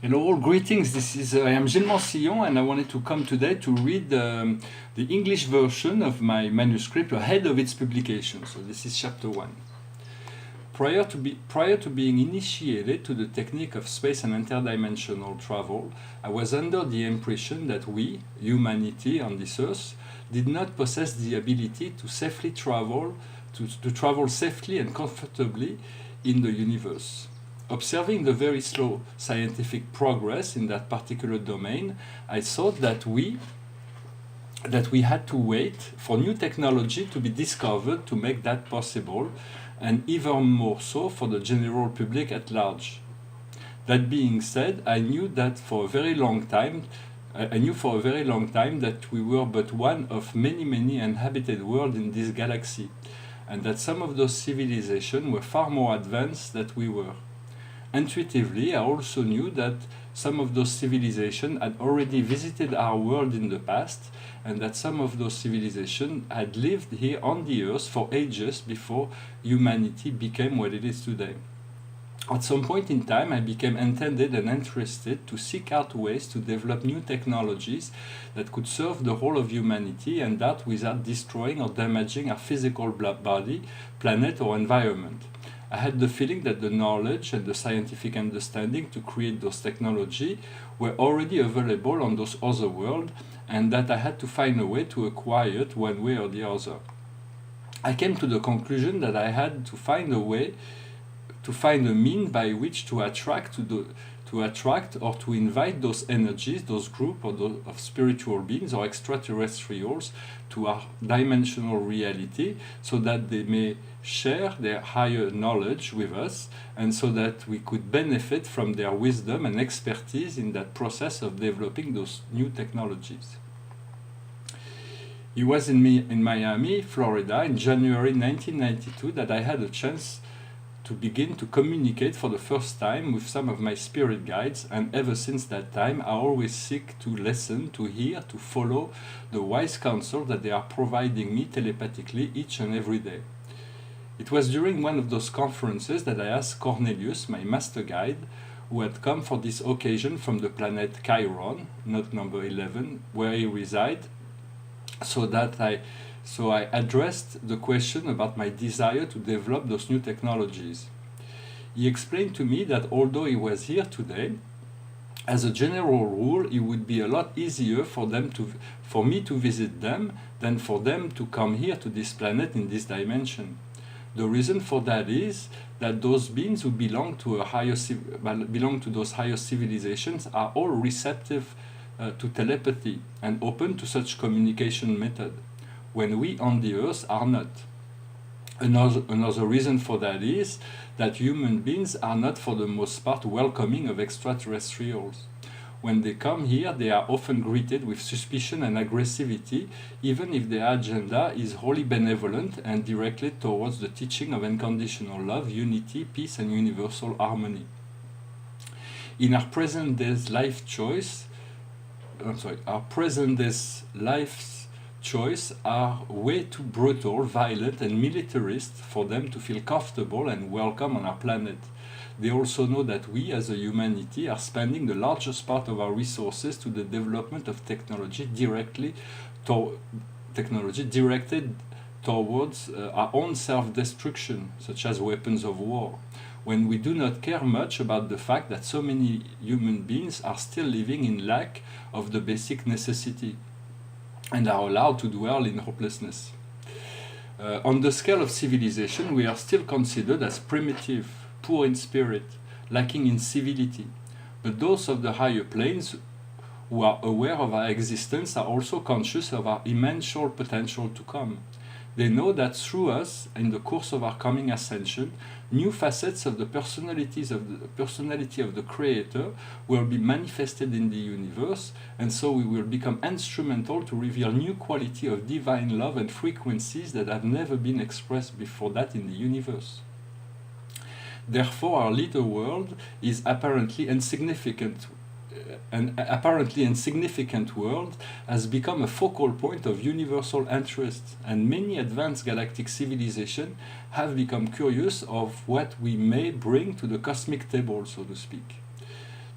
Hello, all greetings. I am Gilles Mansillon, and I wanted to come today to read the English version of my manuscript ahead of its publication. So this is chapter 1. Prior to being initiated to the technique of space and interdimensional travel, I was under the impression that we, humanity on this earth, did not possess the ability to safely travel, to travel safely and comfortably in the universe. Observing the very slow scientific progress in that particular domain, I thought that we had to wait for new technology to be discovered to make that possible, and even more so for the general public at large. That being said, I knew for a very long time that we were but one of many inhabited worlds in this galaxy, and that some of those civilizations were far more advanced than we were. Intuitively, I also knew that some of those civilizations had already visited our world in the past, and that some of those civilizations had lived here on the earth for ages before humanity became what it is today. At some point in time, I became intended and interested to seek out ways to develop new technologies that could serve the whole of humanity, and that without destroying or damaging our physical body, planet, or environment. I had the feeling that the knowledge and the scientific understanding to create those technology were already available on those other worlds, and that I had to find a way to acquire it one way or the other. I came to the conclusion that I had to find a mean by which to attract or to invite those energies, those group of spiritual beings or extraterrestrials to our dimensional reality, so that they may share their higher knowledge with us, and so that we could benefit from their wisdom and expertise in that process of developing those new technologies. It was in Miami, Florida, in January 1992 that I had a chance to begin to communicate for the first time with some of my spirit guides, and ever since that time I always seek to listen, to hear, to follow the wise counsel that they are providing me telepathically each and every day. It was during one of those conferences that I asked Cornelius, my master guide, who had come for this occasion from the planet Chiron, not number 11, where he resides, so I addressed the question about my desire to develop those new technologies. He explained to me that although he was here today, as a general rule, it would be a lot easier for me to visit them than for them to come here to this planet in this dimension. The reason for that is that those beings who belong to those higher civilizations are all receptive to telepathy and open to such communication method, when we on the earth are not. Another reason for that is that human beings are not for the most part welcoming of extraterrestrials. When they come here, they are often greeted with suspicion and aggressivity, even if their agenda is wholly benevolent and directed towards the teaching of unconditional love, unity, peace, and universal harmony. In our present day's life choice are way too brutal, violent, and militarist for them to feel comfortable and welcome on our planet. They also know that we, as a humanity, are spending the largest part of our resources to the development of technology directed towards our own self-destruction, such as weapons of war, when we do not care much about the fact that so many human beings are still living in lack of the basic necessity and are allowed to dwell in hopelessness. On the scale of civilization, we are still considered as primitive, poor in spirit, lacking in civility. But those of the higher planes who are aware of our existence are also conscious of our immense potential to come. They know that through us, in the course of our coming ascension, new facets of the personality of the Creator will be manifested in the universe, and so we will become instrumental to reveal new quality of divine love and frequencies that have never been expressed before that in the universe. Therefore, our little world is apparently insignificant. An apparently insignificant world has become a focal point of universal interest, and many advanced galactic civilizations have become curious of what we may bring to the cosmic table, so to speak.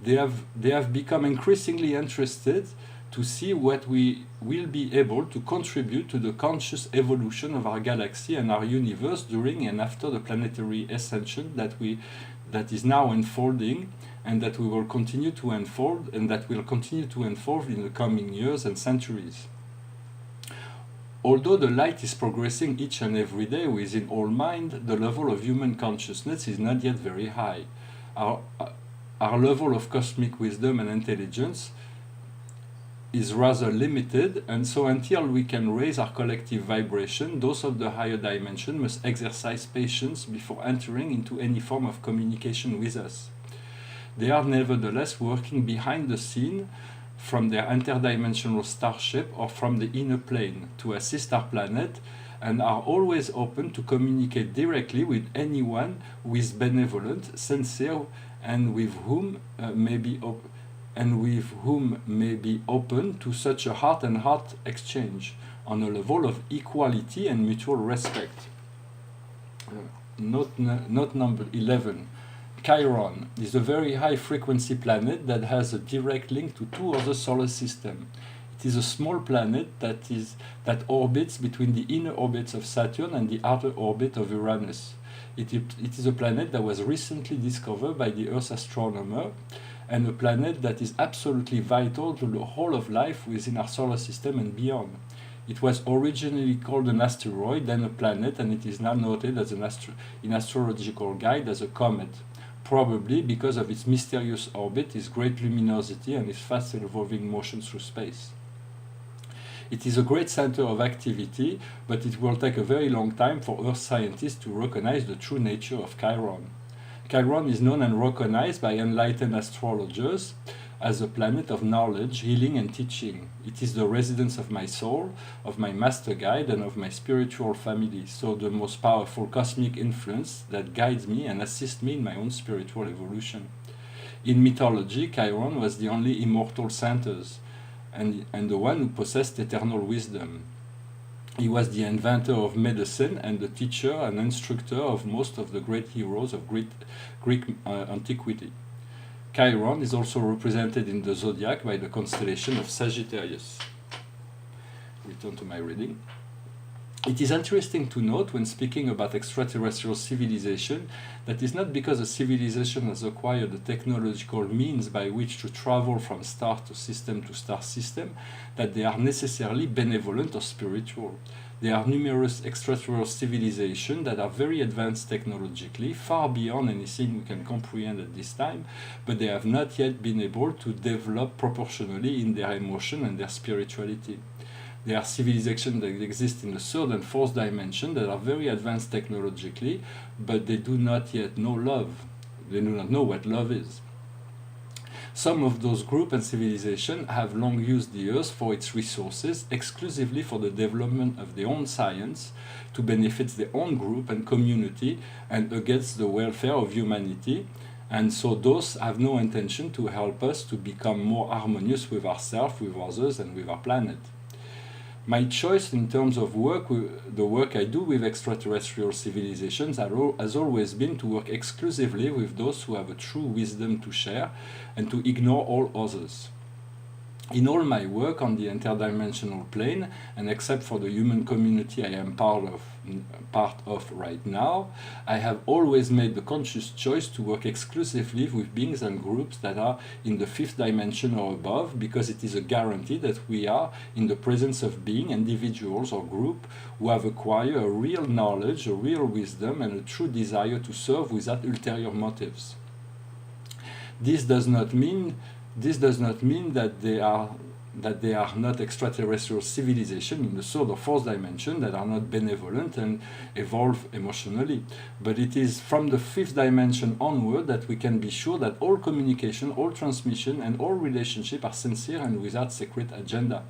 they have become increasingly interested to see what we will be able to contribute to the conscious evolution of our galaxy and our universe during and after the planetary ascension that is now unfolding, and that we will continue to unfold, and that will continue to unfold in the coming years and centuries. Although the light is progressing each and every day within all mind, the level of human consciousness is not yet very high. Our level of cosmic wisdom and intelligence is rather limited, and so until we can raise our collective vibration, those of the higher dimension must exercise patience before entering into any form of communication with us. They are nevertheless working behind the scene from their interdimensional starship or from the inner plane to assist our planet, and are always open to communicate directly with anyone who is benevolent, sincere, and with whom may be open to such a heart-and-heart exchange on a level of equality and mutual respect. Note number 11. Chiron is a very high-frequency planet that has a direct link to two other solar systems. It is a small planet that orbits between the inner orbits of Saturn and the outer orbit of Uranus. It is a planet that was recently discovered by the Earth astronomer, and a planet that is absolutely vital to the whole of life within our solar system and beyond. It was originally called an asteroid, then a planet, and it is now noted as in astrological guide as a comet, probably because of its mysterious orbit, its great luminosity, and its fast evolving motion through space. It is a great center of activity, but it will take a very long time for Earth scientists to recognize the true nature of Chiron. Chiron is known and recognized by enlightened astrologers as a planet of knowledge, healing, and teaching. It is the residence of my soul, of my master guide, and of my spiritual family, so the most powerful cosmic influence that guides me and assists me in my own spiritual evolution. In mythology, Chiron was the only immortal Centaurs, and the one who possessed eternal wisdom. He was the inventor of medicine and the teacher and instructor of most of the great heroes of Greek antiquity. Chiron is also represented in the zodiac by the constellation of Sagittarius. Return to my reading. It is interesting to note when speaking about extraterrestrial civilization that it's not because a civilization has acquired the technological means by which to travel from star system that they are necessarily benevolent or spiritual. There are numerous extraterrestrial civilizations that are very advanced technologically, far beyond anything we can comprehend at this time, but they have not yet been able to develop proportionally in their emotion and their spirituality. There are civilizations that exist in the third and fourth dimension that are very advanced technologically, but they do not yet know love. They do not know what love is. Some of those groups and civilizations have long used the Earth for its resources exclusively for the development of their own science, to benefit their own group and community, and against the welfare of humanity, and so those have no intention to help us to become more harmonious with ourselves, with others, and with our planet. My choice in terms of work, the work I do with extraterrestrial civilizations, has always been to work exclusively with those who have a true wisdom to share and to ignore all others. In all my work on the interdimensional plane, and except for the human community I am part of right now, I have always made the conscious choice to work exclusively with beings and groups that are in the fifth dimension or above, because it is a guarantee that we are in the presence of beings, individuals or groups who have acquired a real knowledge, a real wisdom, and a true desire to serve without ulterior motives. This does not mean that they are not extraterrestrial civilization in the third or fourth dimension that are not benevolent and evolve emotionally. But it is from the fifth dimension onward that we can be sure that all communication, all transmission, and all relationship are sincere and without secret agenda.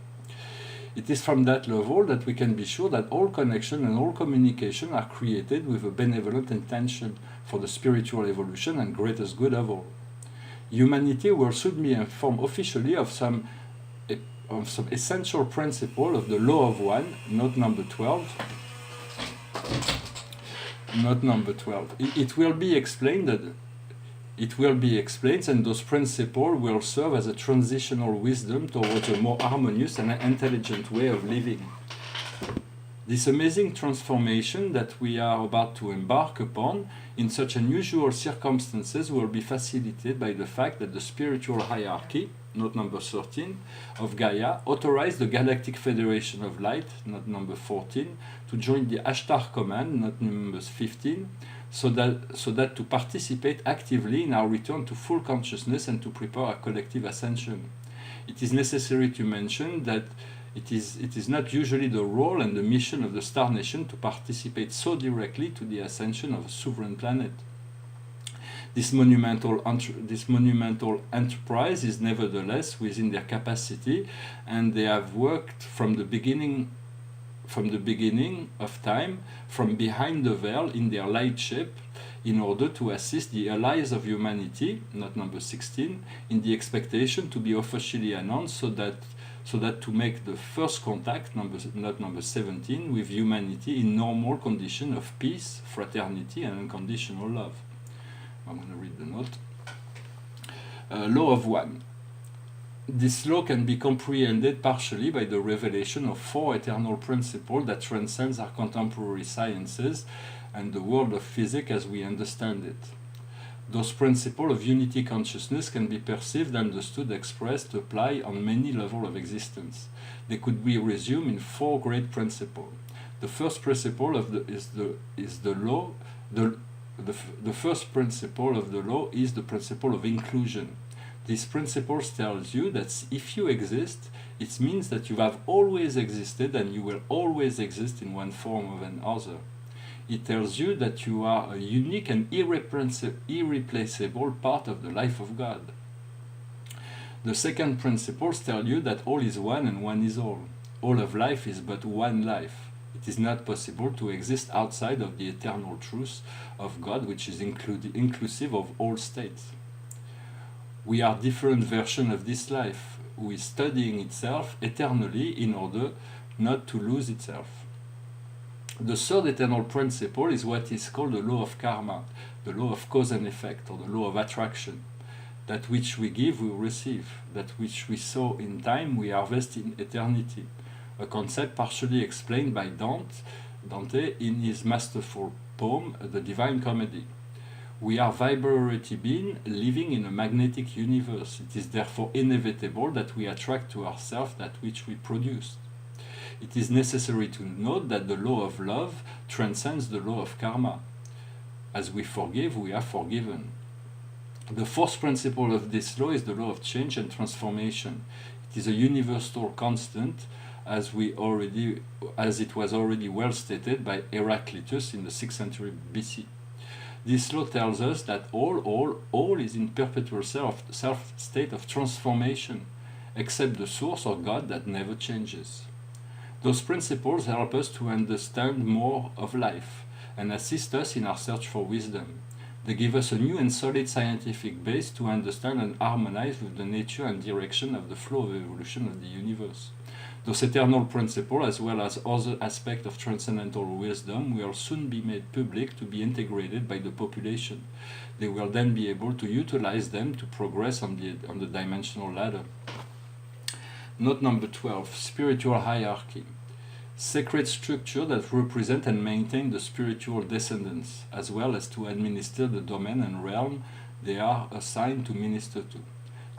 It is from that level that we can be sure that all connection and all communication are created with a benevolent intention for the spiritual evolution and greatest good of all. Humanity will soon be informed officially of some essential principle of the law of one, note number 12. Note number 12. It will be explained that It will be explained, and those principles will serve as a transitional wisdom towards a more harmonious and intelligent way of living. This amazing transformation that we are about to embark upon in such unusual circumstances will be facilitated by the fact that the spiritual hierarchy, note number 13, of Gaia authorized the Galactic Federation of Light, note number 14, to join the Ashtar Command, note number 15, so that to participate actively in our return to full consciousness and to prepare our collective ascension. It is necessary to mention that it is not usually the role and the mission of the Star Nation to participate so directly to the ascension of a sovereign planet. This monumental enterprise is nevertheless within their capacity, and they have worked from the beginning of time, from behind the veil in their light ship, in order to assist the allies of humanity, note number 16, in the expectation to be officially announced, so that to make the first contact, note number 17, with humanity in normal condition of peace, fraternity, and unconditional love. I'm going to read the note. Law of One. This law can be comprehended partially by the revelation of four eternal principles that transcends our contemporary sciences and the world of physics as we understand it. Those principles of unity consciousness can be perceived, understood, expressed, applied on many levels of existence. They could be resumed in four great principles. The first principle the first principle of the law is the principle of inclusion. This principle tells you that if you exist, it means that you have always existed and you will always exist in one form or another. It tells you that you are a unique and irreplaceable part of the life of God. The second principle tells you that all is one and one is all. All of life is but one life. It is not possible to exist outside of the eternal truth of God, which is inclusive of all states. We are different versions of this life, who is studying itself eternally in order not to lose itself. The third eternal principle is what is called the law of karma, the law of cause and effect, or the law of attraction. That which we give, we receive. That which we sow in time, we harvest in eternity. A concept partially explained by Dante in his masterful poem, The Divine Comedy. We are vibratory beings living in a magnetic universe. It is therefore inevitable that we attract to ourselves that which we produce. It is necessary to note that the law of love transcends the law of karma. As we forgive, we are forgiven. The fourth principle of this law is the law of change and transformation. It is a universal constant, as it was already well stated by Heraclitus in the 6th century BC. This law tells us that all is in perpetual self-state of transformation, except the source or God that never changes. Those principles help us to understand more of life and assist us in our search for wisdom. They give us a new and solid scientific base to understand and harmonize with the nature and direction of the flow of evolution of the universe. Those eternal principles, as well as other aspects of transcendental wisdom, will soon be made public to be integrated by the population. They will then be able to utilize them to progress on the dimensional ladder. Note number 12, spiritual hierarchy. Sacred structure that represent and maintain the spiritual descendants, as well as to administer the domain and realm they are assigned to minister to.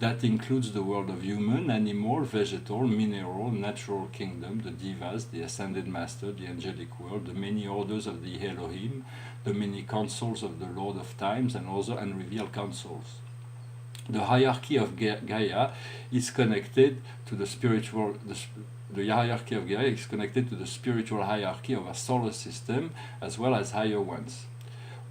That includes the world of human, animal, vegetal, mineral, natural kingdom, the devas, the ascended master, the angelic world, the many orders of the Elohim, the many councils of the Lord of Times, and other unrevealed councils. The hierarchy of Gaia is connected to the spiritual. The hierarchy of Gaia is connected to the spiritual hierarchy of our solar system, as well as higher ones.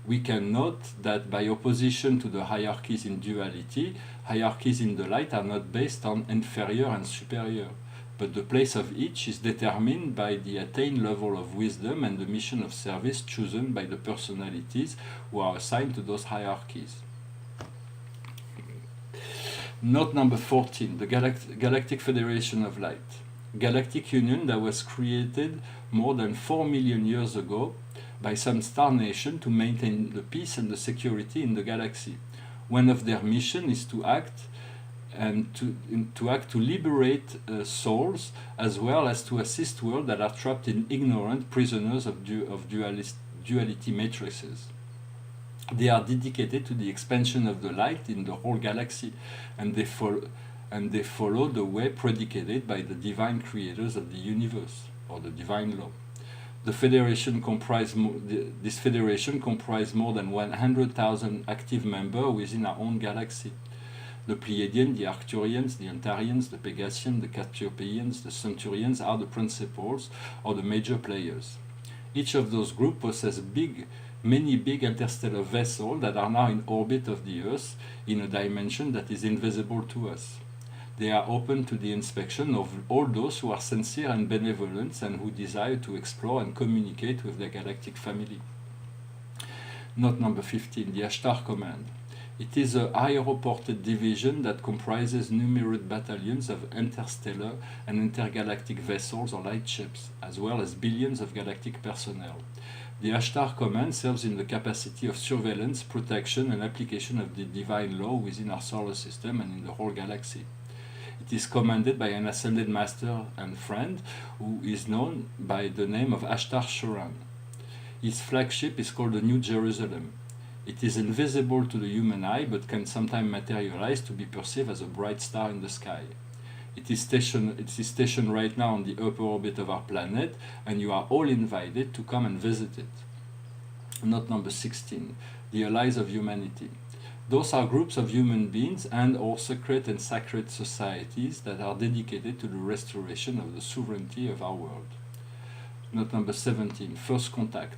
We can note that by opposition to the hierarchies in duality, hierarchies in the light are not based on inferior and superior, but the place of each is determined by the attained level of wisdom and the mission of service chosen by the personalities who are assigned to those hierarchies. Note number 14, the Galactic Federation of Light. Galactic Union that was created more than 4 million years ago by some star nation to maintain the peace and the security in the galaxy. One of their mission is to act to liberate souls, as well as to assist worlds that are trapped in ignorant prisoners of duality matrices. They are dedicated to the expansion of the light in the whole galaxy, and they follow the way predicated by the divine creators of the universe, or the divine law. This federation comprised more than 100,000 active members within our own galaxy. The Pleiadians, the Arcturians, the Antarians, the Pegasians, the Cassiopeians, the Centurions are the principals or the major players. Each of those groups possesses many big interstellar vessels that are now in orbit of the Earth in a dimension that is invisible to us. They are open to the inspection of all those who are sincere and benevolent and who desire to explore and communicate with their galactic family. Note number 15, the Ashtar Command. It is a aeroported division that comprises numerous battalions of interstellar and intergalactic vessels or light ships, as well as billions of galactic personnel. The Ashtar Command serves in the capacity of surveillance, protection, and application of the divine law within our solar system and in the whole galaxy. It is commanded by an ascended master and friend who is known by the name of Ashtar Shoran. His flagship is called the New Jerusalem. It is invisible to the human eye but can sometimes materialize to be perceived as a bright star in the sky. It is stationed right now on the upper orbit of our planet, and you are all invited to come and visit it. Note number 16, the Allies of Humanity. Those are groups of human beings and or secret and sacred societies that are dedicated to the restoration of the sovereignty of our world. Note number 17, First Contact.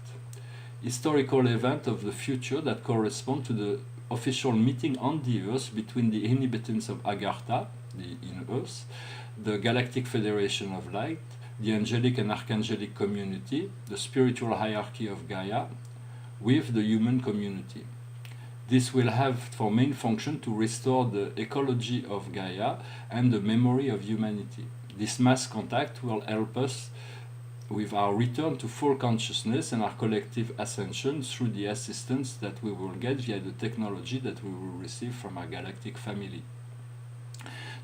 Historical event of the future that correspond to the official meeting on the Earth between the inhabitants of Agartha, the inner Earth, the Galactic Federation of Light, the angelic and archangelic community, the spiritual hierarchy of Gaia, with the human community. This will have for main function to restore the ecology of Gaia and the memory of humanity. This mass contact will help us with our return to full consciousness and our collective ascension through the assistance that we will get via the technology that we will receive from our galactic family.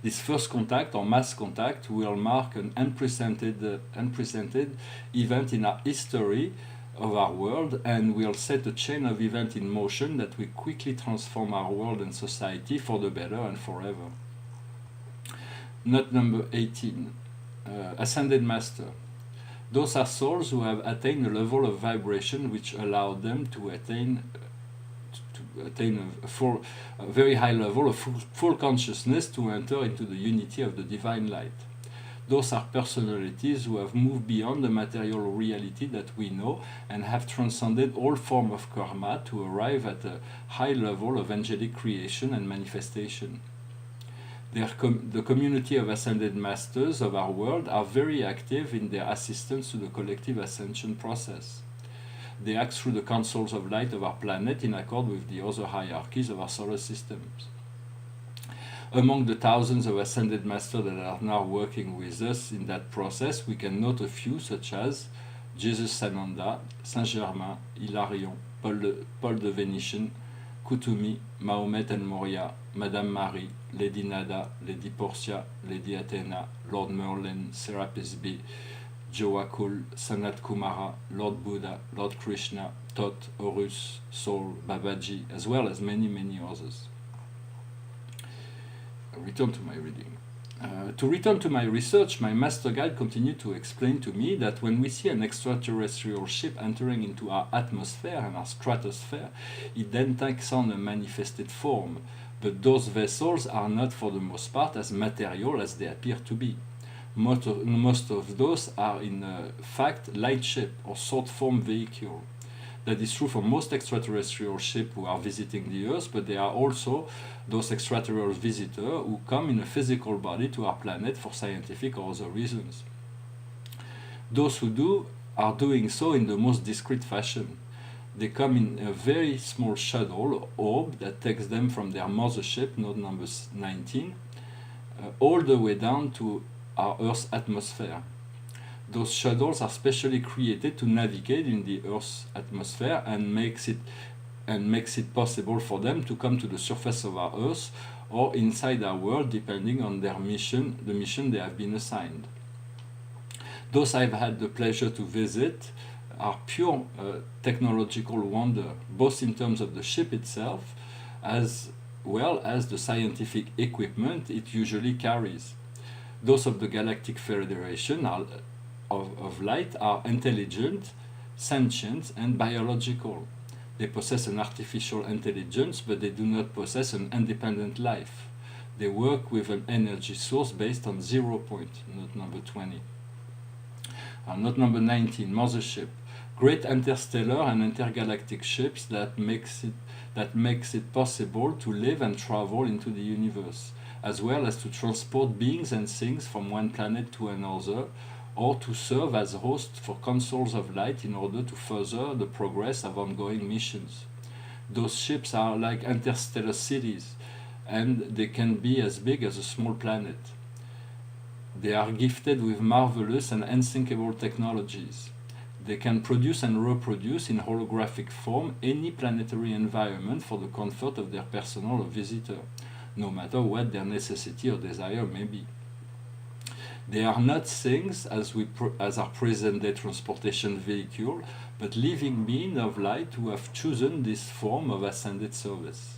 This first contact or mass contact will mark an unprecedented event in our history of our world, and will set a chain of events in motion that will quickly transform our world and society for the better and forever. Note number 18, Ascended Master. Those are souls who have attained a level of vibration which allow them to attain a very high level of full consciousness to enter into the unity of the divine light. Those are personalities who have moved beyond the material reality that we know and have transcended all form of karma to arrive at a high level of angelic creation and manifestation. The community of ascended masters of our world are very active in their assistance to the collective ascension process. They act through the councils of light of our planet in accord with the other hierarchies of our solar systems. Among the thousands of ascended masters that are now working with us in that process, we can note a few such as Jesus Sananda, Saint Germain, Hilarion, Paul the Venetian, Kutumi, Mahomet and Moria, Madame Marie, Lady Nada, Lady Portia, Lady Athena, Lord Merlin, Serapis B, Jowakul, Sanat Kumara, Lord Buddha, Lord Krishna, Thoth, Horus, Soul, Babaji, as well as many others. Return to my reading. To return to my research, my master guide continued to explain to me that when we see an extraterrestrial ship entering into our atmosphere and our stratosphere, it then takes on a manifested form, but those vessels are not for the most part as material as they appear to be. Most of those are in fact light ship or short form vehicle. That is true for most extraterrestrial ships who are visiting the Earth, but there are also those extraterrestrial visitors who come in a physical body to our planet for scientific or other reasons. Those who do are doing so in the most discreet fashion. They come in a very small shuttle orb that takes them from their mothership, node number 19, all the way down to our Earth's atmosphere. Those shuttles are specially created to navigate in the Earth's atmosphere and makes it and makes it possible for them to come to the surface of our Earth or inside our world, depending on their mission, the mission they have been assigned. Those I've had the pleasure to visit are pure technological wonder, both in terms of the ship itself as well as the scientific equipment it usually carries. Those of the Galactic Federation of light are intelligent, sentient, and biological. They possess an artificial intelligence, but they do not possess an independent life. They work with an energy source based on 0 point, note number 20. Note number 19, mothership. Great interstellar and intergalactic ships that makes it possible to live and travel into the universe, as well as to transport beings and things from one planet to another, or to serve as hosts for consoles of light in order to further the progress of ongoing missions. Those ships are like interstellar cities, and they can be as big as a small planet. They are gifted with marvelous and unthinkable technologies. They can produce and reproduce in holographic form any planetary environment for the comfort of their personnel or visitor, no matter what their necessity or desire may be. They are not things as our present-day transportation vehicle, but living beings of light who have chosen this form of ascended service.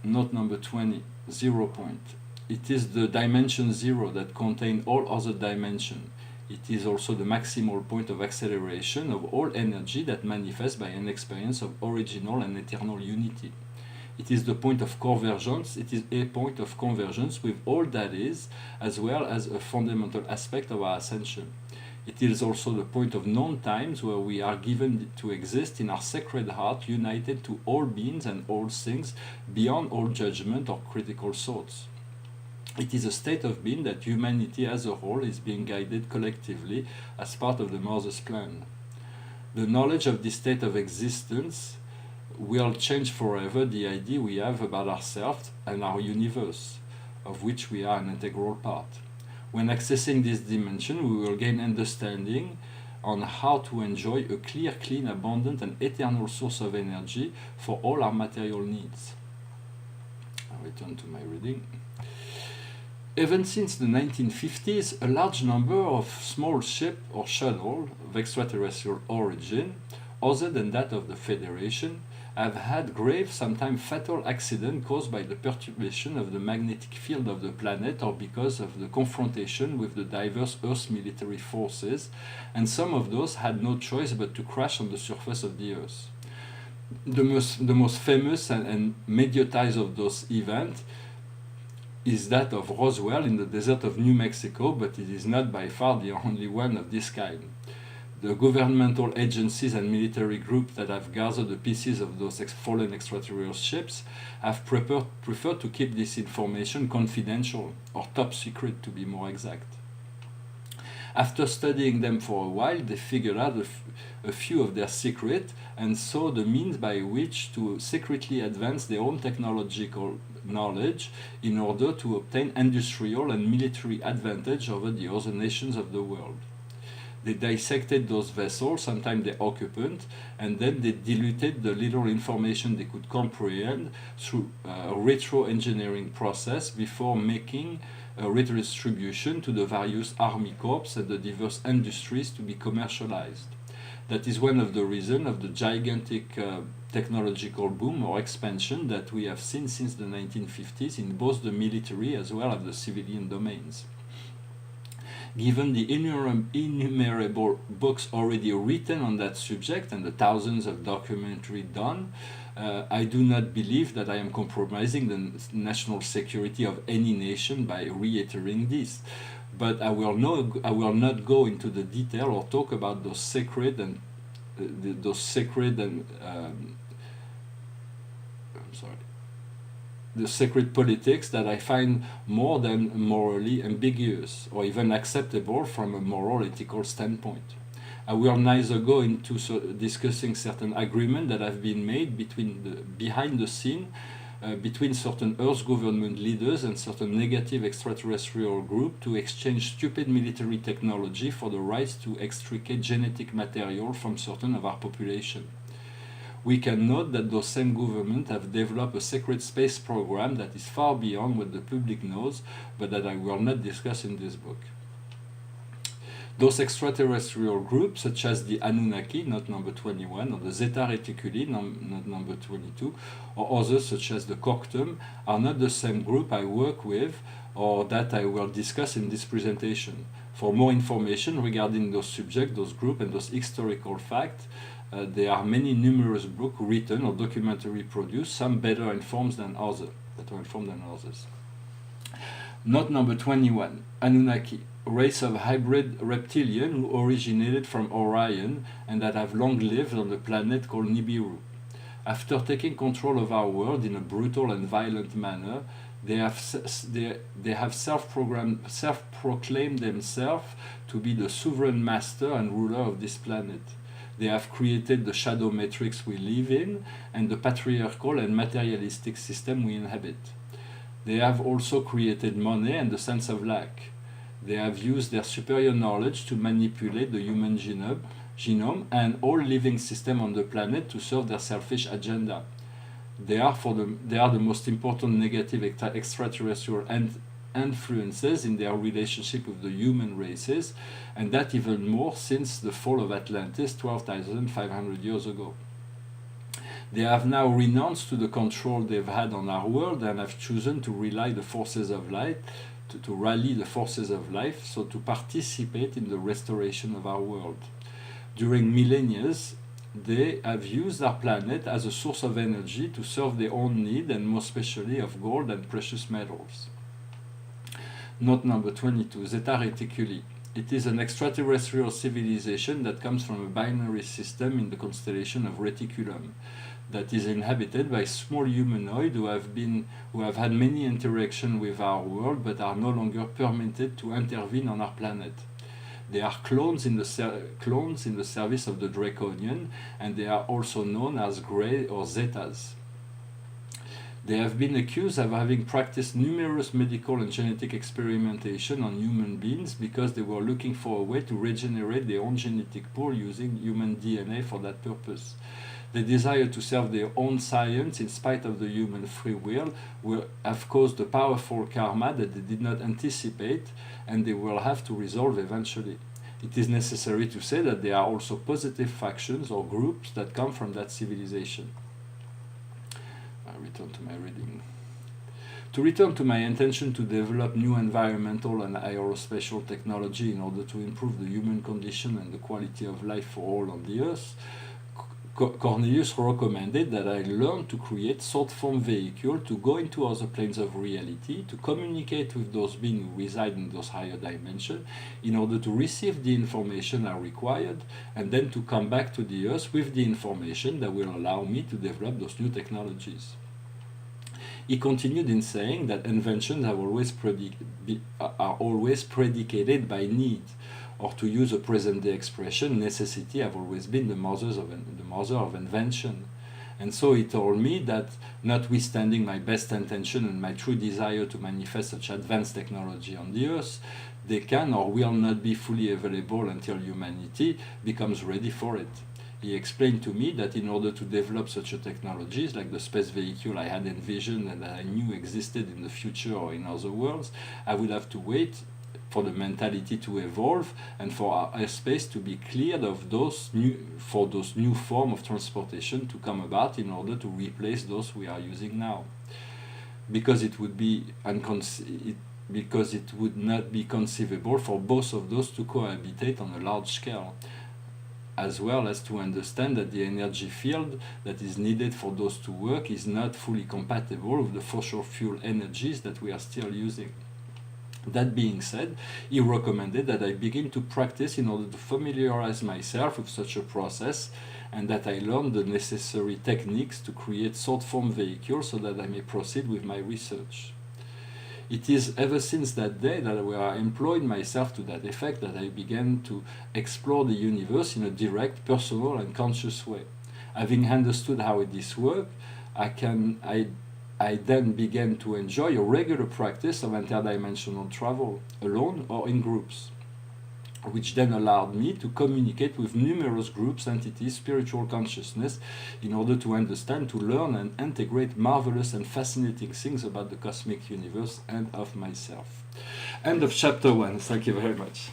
Note number 20, 0 point. It is the dimension 0 that contains all other dimensions. It is also the maximal point of acceleration of all energy that manifests by an experience of original and eternal unity. It is the point of convergence. It is a point of convergence with all that is, as well as a fundamental aspect of our ascension. It is also the point of non-times where we are given to exist in our sacred heart, united to all beings and all things, beyond all judgment or critical thoughts. It is a state of being that humanity as a whole is being guided collectively as part of the Mother's plan. The knowledge of this state of existence will change forever the idea we have about ourselves and our universe, of which we are an integral part. When accessing this dimension, we will gain understanding on how to enjoy a clear, clean, abundant, and eternal source of energy for all our material needs. I return to my reading. Even since the 1950s, a large number of small ships or shuttles of extraterrestrial origin, other than that of the Federation, have had grave, sometimes fatal accidents caused by the perturbation of the magnetic field of the planet or because of the confrontation with the diverse Earth's military forces, and some of those had no choice but to crash on the surface of the Earth. The most famous and mediatized of those events is that of Roswell in the desert of New Mexico, but it is not by far the only one of this kind. The governmental agencies and military groups that have gathered the pieces of those fallen extraterrestrial ships have preferred to keep this information confidential, or top secret to be more exact. After studying them for a while, they figured out a few of their secrets and saw the means by which to secretly advance their own technological knowledge in order to obtain industrial and military advantage over the other nations of the world. They dissected those vessels, sometimes their occupant, and then they diluted the little information they could comprehend through a retro-engineering process before making a redistribution to the various army corps and the diverse industries to be commercialized. That is one of the reasons of the gigantic technological boom or expansion that we have seen since the 1950s in both the military as well as the civilian domains. Given the innumerable books already written on that subject and the thousands of documentaries done, I do not believe that I am compromising the national security of any nation by reiterating this. But I will not go into the detail or talk about those sacred the sacred politics that I find more than morally ambiguous or even acceptable from a moral ethical standpoint. I will neither go into discussing certain agreements that have been made behind the scene between certain Earth government leaders and certain negative extraterrestrial groups to exchange stupid military technology for the right to extricate genetic material from certain of our population. we can note that those same governments have developed a secret space program that is far beyond what the public knows, but that I will not discuss in this book. Those extraterrestrial groups, such as the Anunnaki, not number 21, or the Zeta Reticuli, not number 22, or others such as the Coctum, are not the same group I work with or that I will discuss in this presentation. For more information regarding those subjects, those groups, and those historical facts, there are many numerous books written or documentary produced, some better informed than others. Note number 21, Anunnaki, race of hybrid reptilian who originated from Orion and that have long lived on the planet called Nibiru. After taking control of our world in a brutal and violent manner, they have self-proclaimed themselves to be the sovereign master and ruler of this planet. They have created the shadow matrix we live in and the patriarchal and materialistic system we inhabit. They have also created money and the sense of lack. They have used their superior knowledge to manipulate the human genome and all living systems on the planet to serve their selfish agenda. They are the most important negative extraterrestrial influences in their relationship with the human races, and that even more since the fall of Atlantis 12,500 years ago. They have now renounced to the control they've had on our world and have chosen to rally the forces of light, so to participate in the restoration of our world. During millennia, they have used our planet as a source of energy to serve their own need, and more especially of gold and precious metals. Note number 22, Zeta Reticuli. It is an extraterrestrial civilization that comes from a binary system in the constellation of Reticulum, that is inhabited by small humanoids who have had many interactions with our world but are no longer permitted to intervene on our planet. They are clones in the service of the Draconian, and they are also known as Grey or Zetas. They have been accused of having practiced numerous medical and genetic experimentation on human beings because they were looking for a way to regenerate their own genetic pool using human DNA for that purpose. They desire to serve their own science in spite of the human free will, have caused a powerful karma that they did not anticipate, and they will have to resolve eventually. It is necessary to say that there are also positive factions or groups that come from that civilization. I return to my reading. To return to my intention to develop new environmental and aerospatial technology in order to improve the human condition and the quality of life for all on the earth, Cornelius recommended that I learn to create short-form vehicles to go into other planes of reality, to communicate with those beings who reside in those higher dimensions, in order to receive the information I required, and then to come back to the earth with the information that will allow me to develop those new technologies. He continued in saying that inventions are always predicated by need, or to use a present-day expression, necessity have always been the mother of invention. And so he told me that, notwithstanding my best intention and my true desire to manifest such advanced technology on the earth, they can or will not be fully available until humanity becomes ready for it. He explained to me that in order to develop such a technologies, like the space vehicle I had envisioned and that I knew existed in the future or in other worlds, I would have to wait for the mentality to evolve and for our airspace to be cleared of those new form of transportation to come about in order to replace those we are using now. Because it would not be conceivable for both of those to cohabitate on a large scale, as well as to understand that the energy field that is needed for those to work is not fully compatible with the fossil fuel energies that we are still using. That being said, he recommended that I begin to practice in order to familiarize myself with such a process, and that I learn the necessary techniques to create short-form vehicles so that I may proceed with my research. It is ever since that day that I employed myself to that effect that I began to explore the universe in a direct, personal, and conscious way. Having understood how this works, I then began to enjoy a regular practice of interdimensional travel, alone or in groups. which then allowed me to communicate with numerous groups, entities, spiritual consciousness, in order to understand, to learn, and integrate marvelous and fascinating things about the cosmic universe and of myself. End of chapter 1. Thank you very much.